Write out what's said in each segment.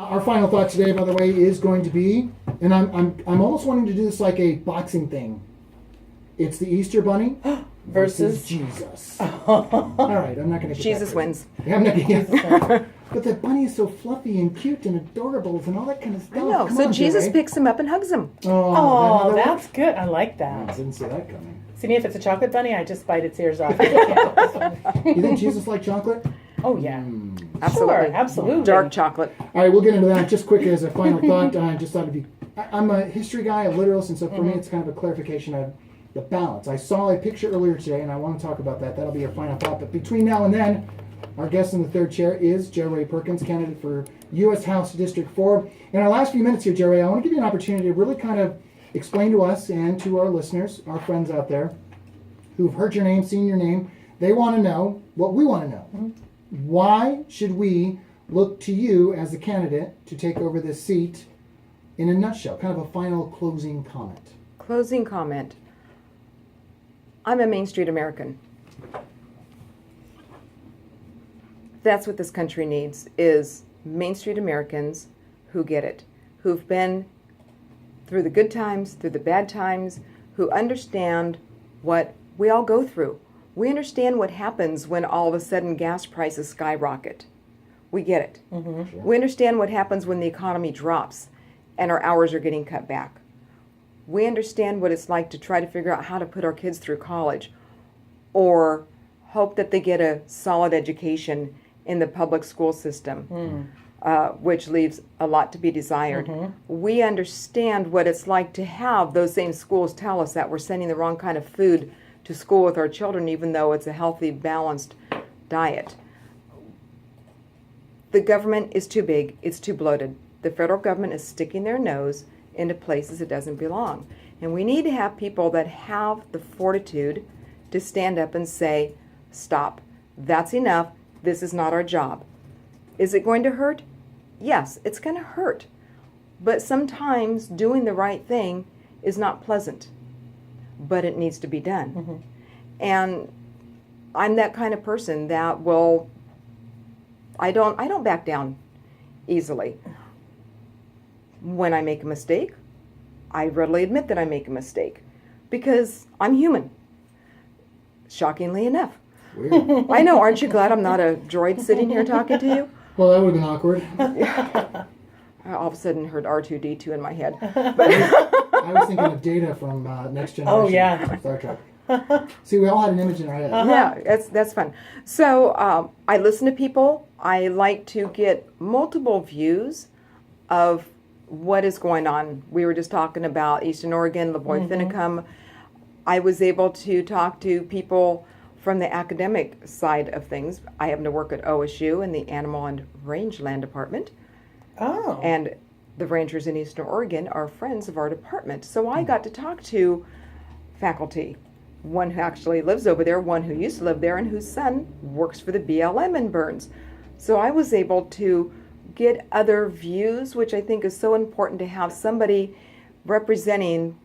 Our final thought today, by the way, is going to be, and I'm almost wanting to do this like a boxing thing. It's the Easter Bunny versus Jesus. All right, I'm not going to. Jesus wins. Yeah, I'm not going. But the bunny is so fluffy and cute and adorable and all that kind of stuff. I know. Come So on, Jesus Jerry. picks him up and hugs him. Oh, that's good. I like I that. didn't see that coming. See me, if it's a chocolate bunny, I just bite its ears off. You think Jesus liked chocolate? Oh, yeah. Absolutely. Sure, absolutely. Dark chocolate. All right, we'll get into that just quick as a final thought. I just thought it'd be. I'm a history guy, a literalist, and so for me, it's kind of a clarification of the balance. I saw a picture earlier today, and I want to talk about that. That'll be our final thought. But between now and then, our guest in the third chair is Joe Ray Perkins, candidate for U.S. House District 4. In our last few minutes here, Joe Ray, I want to give you an opportunity to really kind of explain to us and to our listeners, our friends out there, who've heard your name, seen your name. They want to know what we want to know. Why should we look to you as the candidate to take over this seat in a nutshell? Kind of a final closing comment. Closing comment. I'm a Main Street American. That's what this country needs, is Main Street Americans who get it, who've been through the good times, through the bad times, who understand what we all go through. We understand what happens when all of a sudden gas prices skyrocket. We get it. Mm-hmm. We understand what happens when the economy drops and our hours are getting cut back. We understand what it's like to try to figure out how to put our kids through college or hope that they get a solid education in the public school system, which leaves a lot to be desired. We understand what it's like to have those same schools tell us that we're sending the wrong kind of food to school with our children, even though it's a healthy, balanced diet. The government is too big, it's too bloated. The federal government is sticking their nose into places it doesn't belong. And we need to have people that have the fortitude to stand up and say, stop, that's enough, this is not our job. Is it going to hurt? Yes, it's going to hurt. But sometimes doing the right thing is not pleasant, but it needs to be done. And I'm that kind of person that will, I don't back down easily. When I make a mistake, I readily admit that I make a mistake because I'm human. Shockingly enough. Weird. I know, aren't you glad I'm not a droid sitting here talking to you? Well, that would have been awkward. I all of a sudden heard R2-D2 in my head. I was thinking of Data from Next Generation. Oh, yeah. Star Trek. See, we all had an image in our head. Yeah, that's fun. So I listen to people. I like to get multiple views of what is going on. We were just talking about Eastern Oregon, Lavoy Finicum. I was able to talk to people from the academic side of things. I happen to work at OSU in the Animal and Rangeland Department. Oh. And the rangers in Eastern Oregon are friends of our department. So I got to talk to faculty, one who actually lives over there, one who used to live there, and whose son works for the BLM in Burns. So I was able to get other views, which I think is so important to have somebody representing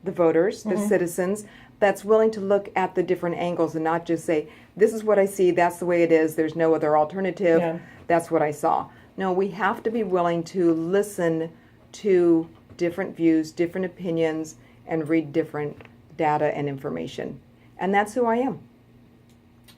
the voters, the citizens, that's willing to look at the different angles and not just say, this is what I see, that's the way it is, there's no other alternative, that's what I saw. No, we have to be willing to listen to different views, different opinions, and read different data and information. And that's who I am.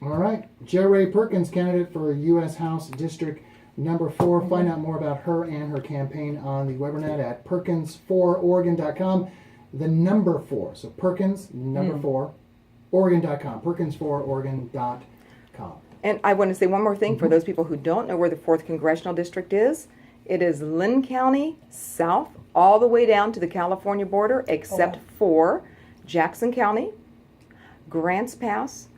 All right. Joe Ray Perkins, candidate for U.S. House District number 4. Find out more about her and her campaign on the Webernet at perkins4oregon.com. The number 4. So Perkins, number 4, Oregon.com. Perkins4oregon.com. And I want to say one more thing for those people who don't know where the 4th Congressional District is. It is Lynn County, south, all the way down to the California border, except for Jackson County, Grants Pass,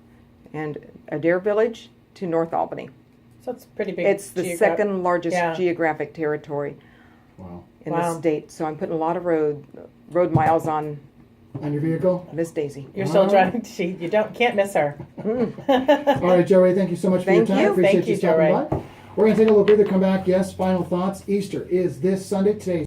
and Adair Village to North Albany. So it's pretty big. It's the second largest geographic territory in the state. So I'm putting a lot of road miles on your vehicle? Miss Daisy. You're still driving. You can't miss her. All right, Joe Ray, thank you so much for your time. Appreciate Thank you, stopping by. We're going to take a little breather, come back. Yes, final thoughts. Easter is this Sunday. Today